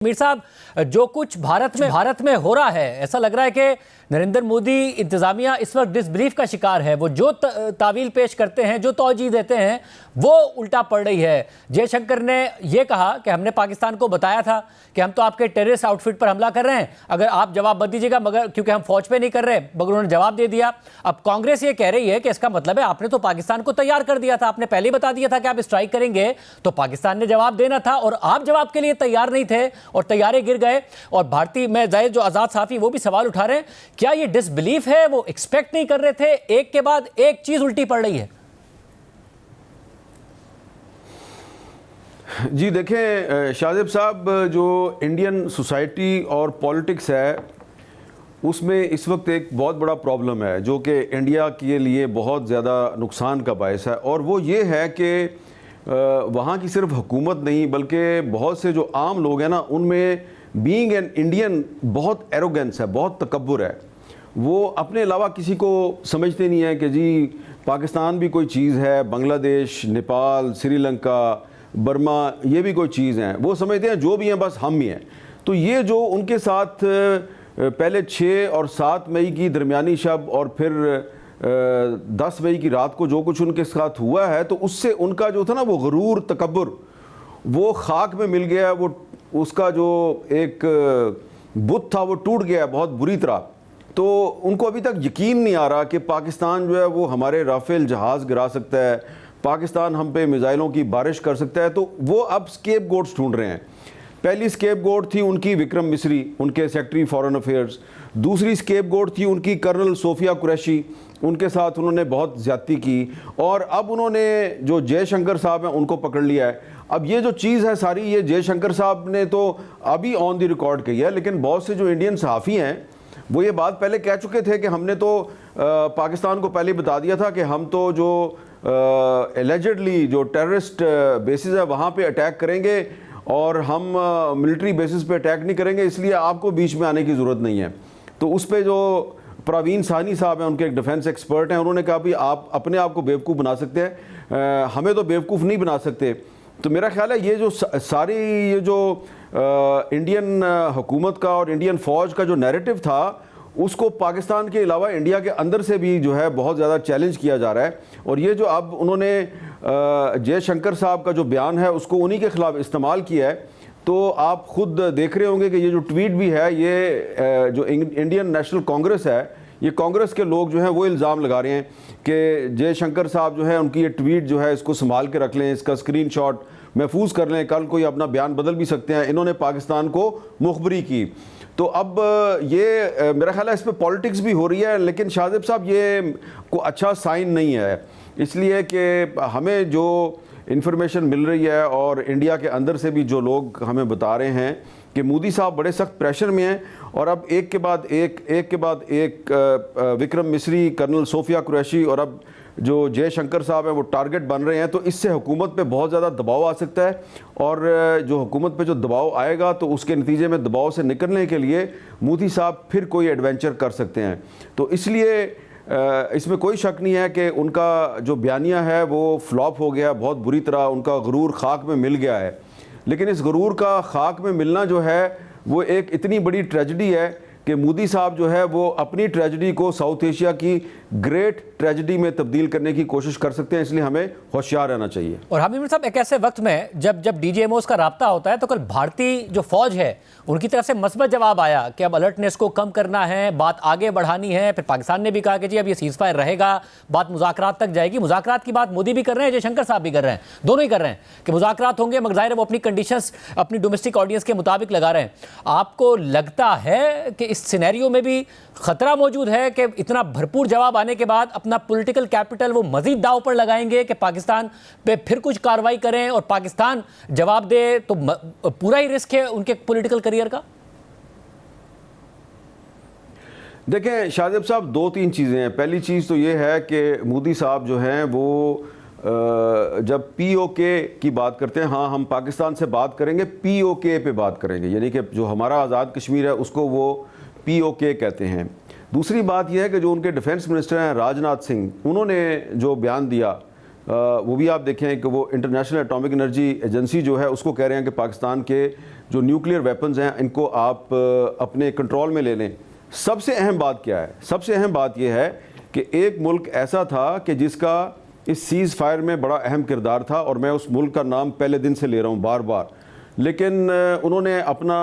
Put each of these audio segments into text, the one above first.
मीर साहब, जो कुछ भारत में हो रहा है, ऐसा लग रहा है कि नरेंद्र मोदी इंतजामिया इस वक्त डिसबिलीफ का शिकार है। वो जो तावील पेश करते हैं, जो तौजीह देते हैं, वो उल्टा पड़ रही है। जयशंकर ने यह कहा कि हमने पाकिस्तान को बताया था कि हम तो आपके टेररिस्ट आउटफिट पर हमला कर रहे हैं, अगर आप जवाब मत दीजिएगा, मगर क्योंकि हम फौज पे नहीं कर रहे, मगर उन्होंने जवाब दे दिया। अब कांग्रेस ये कह रही है कि इसका मतलब है आपने तो पाकिस्तान को तैयार कर दिया था, आपने पहले ही बता दिया था कि आप स्ट्राइक करेंगे, तो पाकिस्तान ने जवाब देना था और आप जवाब के लिए तैयार नहीं थे और तैयारे गिर गए। और भारतीय में जाहिर जो आजाद साफी वो भी सवाल उठा रहे हैं, क्या ये डिसबिलीफ है, वो एक्सपेक्ट नहीं कर रहे थे, एक के बाद एक चीज उल्टी पड़ रही है? जी देखें शाहजेब साहब, जो इंडियन सोसाइटी और पॉलिटिक्स है उसमें इस वक्त एक बहुत बड़ा प्रॉब्लम है जो कि इंडिया के लिए बहुत ज़्यादा नुकसान का बायस है। और वो ये है कि वहाँ की सिर्फ हुकूमत नहीं बल्कि बहुत से जो आम लोग हैं ना, उनमें बीइंग एन इंडियन बहुत एरोगेंस है, बहुत तकब्बुर है। वो अपने अलावा किसी को समझते नहीं है कि जी पाकिस्तान भी कोई चीज़ है, बांग्लादेश, नेपाल, श्रीलंका, बर्मा ये भी कोई चीज़ हैं। वो समझते हैं जो भी हैं बस हम ही हैं। तो ये जो उनके साथ पहले 6 और 7 मई की दरमियानी शब और फिर 10 मई की रात को जो कुछ उनके साथ हुआ है, तो उससे उनका जो था ना वो गरूर, तकब्बुर, वो खाक में मिल गया। वो उसका जो एक बुत था वो टूट गया बहुत बुरी तरह। तो उनको अभी तक यकीन नहीं आ रहा कि पाकिस्तान जो है वो हमारे राफेल जहाज़ गिरा सकता है, पाकिस्तान हम पे मिज़ाइलों की बारिश कर सकता है। तो वो अब स्केप गोट्स ढूंढ रहे हैं। पहली स्केप गोट थी उनकी विक्रम मिस्री, उनके सेक्रेटरी फॉरेन अफेयर्स। दूसरी स्केप गोट थी उनकी कर्नल सोफिया कुरैशी, उनके साथ उन्होंने बहुत ज़्यादती की। और अब उन्होंने जो जयशंकर साहब हैं उनको पकड़ लिया है। अब ये जो चीज़ है सारी, ये जयशंकर साहब ने तो अभी ऑन द रिकॉर्ड कही है, लेकिन बहुत से जो इंडियन सहाफ़ी हैं वो ये बात पहले कह चुके थे कि हमने तो पाकिस्तान को पहले बता दिया था कि हम तो जो एलिजिडली जो टेररिस्ट बेसिस है वहाँ पे अटैक करेंगे और हम मिलिट्री बेसिस पे अटैक नहीं करेंगे, इसलिए आपको बीच में आने की ज़रूरत नहीं है। तो उस पर जो प्रवीण साहनी साहब हैं, उनके एक डिफेंस एक्सपर्ट हैं, उन्होंने कहा भी आप अपने आप को बेवकूफ़ बना सकते हैं, हमें तो बेवकूफ़ नहीं बना सकते। तो मेरा ख्याल है ये जो सारी ये जो इंडियन हुकूमत का और इंडियन फ़ौज का जो नैरेटिव था, उसको पाकिस्तान के अलावा इंडिया के अंदर से भी जो है बहुत ज़्यादा चैलेंज किया जा रहा है। और ये जो अब उन्होंने जयशंकर साहब का जो बयान है उसको उन्हीं के ख़िलाफ़ इस्तेमाल किया है। तो आप खुद देख रहे होंगे कि ये जो ट्वीट भी है, ये जो इंडियन नेशनल कांग्रेस है, ये कांग्रेस के लोग जो हैं वो इल्ज़ाम लगा रहे हैं कि जयशंकर साहब जो है उनकी ये ट्वीट जो है इसको संभाल के रख लें, इसका स्क्रीनशॉट महफूज कर लें, कल कोई अपना बयान बदल भी सकते हैं। इन्होंने पाकिस्तान को मुखबरी की। तो अब ये मेरा ख्याल है इस पर पॉलिटिक्स भी हो रही है, लेकिन शाहजेब साहब ये को अच्छा साइन नहीं है, इसलिए कि हमें जो इन्फॉर्मेशन मिल रही है और इंडिया के अंदर से भी जो लोग हमें बता रहे हैं कि मोदी साहब बड़े सख्त प्रेशर में हैं और अब एक के बाद एक विक्रम मिस्री, कर्नल सोफिया कुरैशी और अब जो जयशंकर साहब हैं वो टारगेट बन रहे हैं। तो इससे हुकूमत पे बहुत ज़्यादा दबाव आ सकता है और जो हुकूमत पे जो दबाव आएगा तो उसके नतीजे में दबाव से निकलने के लिए मोदी साहब फिर कोई एडवेंचर कर सकते हैं। तो इसलिए इसमें कोई शक नहीं है कि उनका जो बयानिया है वो फ्लॉप हो गया बहुत बुरी तरह, उनका गरूर खाक में मिल गया है। लेकिन इस गरूर का खाक में मिलना जो है वो एक इतनी बड़ी ट्रेजेडी है कि मोदी साहब जो है वो अपनी ट्रेजेडी को साउथ एशिया की ग्रेट ट्रेजेडी में तब्दील करने की कोशिश कर सकते हैं, इसलिए हमें होशियार रहना चाहिए। और हामिद साहब, एक ऐसे वक्त में जब डीजीएमओस का राब्ता होता है तो कल भारतीय जो फौज है उनकी तरफ से मस्बत जवाब आया कि अब अलर्टनेस को कम करना है, बात आगे बढ़ानी है। फिर पाकिस्तान ने भी कहा कि जी अब ये सीज़फायर रहेगा, बात मुज़ाकरात तक जाएगी। मुज़ाकरात की बात मोदी भी कर रहे हैं, जयशंकर साहब भी कर रहे हैं, दोनों ही कर रहे हैं कि मुज़ाकरात होंगे, मगर ज़ाहिर है वो अपनी कंडीशंस अपनी डोमेस्टिक ऑडियंस के मुताबिक लगा रहे हैं। आपको लगता है कि इस सिनेरियो में भी खतरा मौजूद है कि इतना भरपूर जवाब आने के बाद अपना पॉलिटिकल कैपिटल वो मजीद दांव पर लगाएंगे कि पाकिस्तान पे फिर कुछ कार्रवाई करें और पाकिस्तान जवाब दे, तो पूरा ही रिस्क है उनके पॉलिटिकल करियर का? देखें शाहजेब साहब, 2-3 चीज़ें हैं। पहली चीज़ तो ये है कि मोदी साहब जो हैं वो जब पीओके की बात करते हैं, हाँ हम पाकिस्तान से बात करेंगे, पीओके पे बात करेंगे, यानी कि जो हमारा आज़ाद कश्मीर है उसको वो पीओके कहते हैं। दूसरी बात यह है कि जो उनके डिफेंस मिनिस्टर हैं राजनाथ सिंह, उन्होंने जो बयान दिया वो भी आप देखें कि वो इंटरनेशनल एटॉमिक एनर्जी एजेंसी जो है उसको कह रहे हैं कि पाकिस्तान के जो न्यूक्लियर वेपन्स हैं इनको आप अपने कंट्रोल में ले लें। सबसे अहम बात क्या है? सबसे अहम बात यह है कि एक मुल्क ऐसा था कि जिसका इस सीज़ फायर में बड़ा अहम किरदार था, और मैं उस मुल्क का नाम पहले दिन से ले रहा हूँ बार बार, लेकिन उन्होंने अपना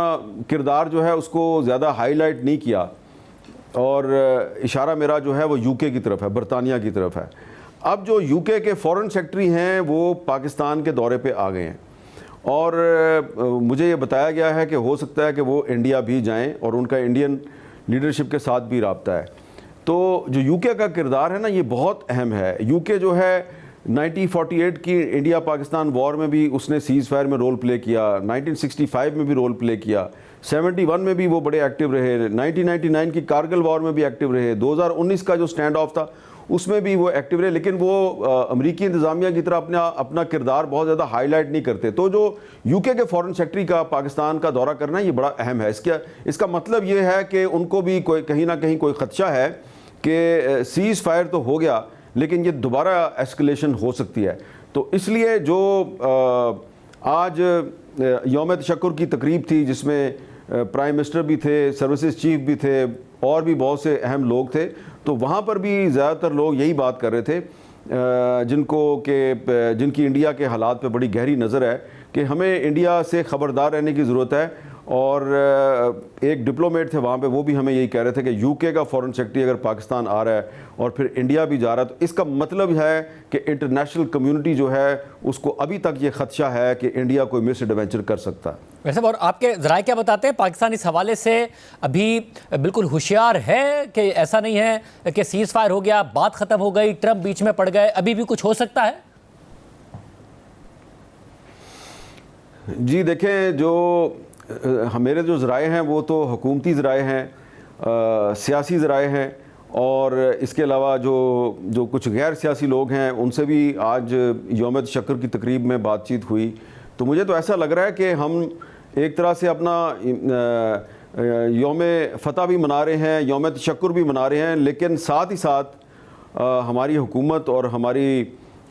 किरदार जो है उसको ज़्यादा हाईलाइट नहीं किया, और इशारा मेरा जो है वो यूके की तरफ है, बरतानिया की तरफ है। अब जो यूके के फॉरेन सेक्रेटरी हैं वो पाकिस्तान के दौरे पे आ गए हैं, और मुझे ये बताया गया है कि हो सकता है कि वो इंडिया भी जाएं और उनका इंडियन लीडरशिप के साथ भी राब्ता है। तो जो यूके का किरदार है ना, ये बहुत अहम है। यूके जो है 1948 की इंडिया पाकिस्तान वॉर में भी उसने सीज़ फायर में रोल प्ले किया, 1965 में भी रोल प्ले किया, 71 में भी वो बड़े एक्टिव रहे, 1999 की कारगिल वॉर में भी एक्टिव रहे, 2019 का जो स्टैंड ऑफ था उसमें भी वो एक्टिव रहे, लेकिन वो अमरीकी इंतज़ामिया की तरह अपना किरदार बहुत ज़्यादा हाईलाइट नहीं करते। तो जो यूके के फॉरेन सेक्रेटरी का पाकिस्तान का दौरा करना ये बड़ा अहम है। इसका मतलब ये है कि उनको भी कोई कहीं ना कहीं कोई खदशा है कि सीज़ फायर तो हो गया लेकिन ये दोबारा एस्केलेशन हो सकती है। तो इसलिए जो आज यौम तशक्कुर की तकरीब थी जिसमें प्राइम मिनिस्टर भी थे, सर्विसेज चीफ भी थे, और भी बहुत से अहम लोग थे, तो वहाँ पर भी ज़्यादातर लोग यही बात कर रहे थे जिनकी इंडिया के हालात पे बड़ी गहरी नज़र है कि हमें इंडिया से ख़बरदार रहने की ज़रूरत है। और एक डिप्लोमेट थे वहाँ पे, वो भी हमें यही कह रहे थे कि यूके का फॉरेन सेक्रेटरी अगर पाकिस्तान आ रहा है और फिर इंडिया भी जा रहा है तो इसका मतलब है कि इंटरनेशनल कम्युनिटी जो है उसको अभी तक ये खदशा है कि इंडिया कोई मिस एडवेंचर कर सकता है। वैसे और आपके ज़राए क्या बताते हैं, पाकिस्तान इस हवाले से अभी बिल्कुल होशियार है कि ऐसा नहीं है कि सीज़ फायर हो गया, बात ख़त्म हो गई, ट्रंप बीच में पड़ गए, अभी भी कुछ हो सकता है? जी देखें, जो मेरे जो ज़राए हैं वो तो हुकूमती ज़राए हैं, सियासी ज़राए हैं, और इसके अलावा जो कुछ गैर सियासी लोग हैं उनसे भी आज यौम तशक्कुर की तकरीब में बातचीत हुई। तो मुझे तो ऐसा लग रहा है कि हम एक तरह से अपना यौम फ़तह भी मना रहे हैं, यौम तशक्कुर भी मना रहे हैं, लेकिन साथ ही साथ हमारी हुकूमत और हमारी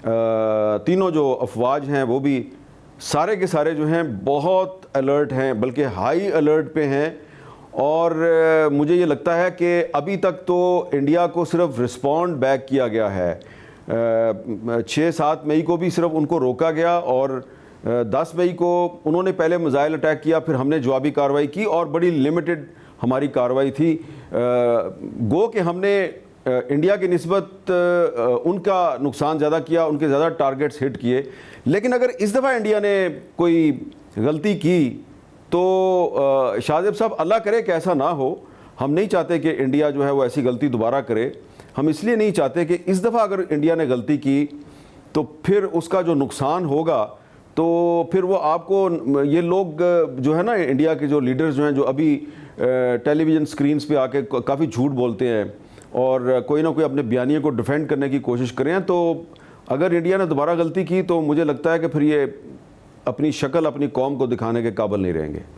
तीनों जो अफवाज हैं वो भी सारे के सारे जो हैं बहुत अलर्ट हैं, बल्कि हाई अलर्ट पे हैं। और मुझे ये लगता है कि अभी तक तो इंडिया को सिर्फ रिस्पॉन्ड बैक किया गया है। 6-7 मई को भी सिर्फ उनको रोका गया, और 10 मई को उन्होंने पहले मिसाइल अटैक किया, फिर हमने जवाबी कार्रवाई की और बड़ी लिमिटेड हमारी कार्रवाई थी। गो कि हमने इंडिया की निस्बत उनका नुकसान ज़्यादा किया, उनके ज़्यादा टारगेट्स हिट किए। लेकिन अगर इस दफ़ा इंडिया ने कोई गलती की तो शाहजेब साहब, अल्लाह करे कि ऐसा ना हो, हम नहीं चाहते कि इंडिया जो है वो ऐसी गलती दोबारा करे। हम इसलिए नहीं चाहते कि इस दफ़ा अगर इंडिया ने गलती की तो फिर उसका जो नुकसान होगा तो फिर वो आपको ये लोग जो है ना, इंडिया के जो लीडर्स जो हैं, जो अभी टेलीविज़न स्क्रीन्स पे आके काफ़ी झूठ बोलते हैं और कोई ना कोई अपने बयानिए को डिफेंड करने की कोशिश करें, तो अगर इंडिया ने दोबारा गलती की तो मुझे लगता है कि फिर ये अपनी शक्ल अपनी कौम को दिखाने के काबिल नहीं रहेंगे।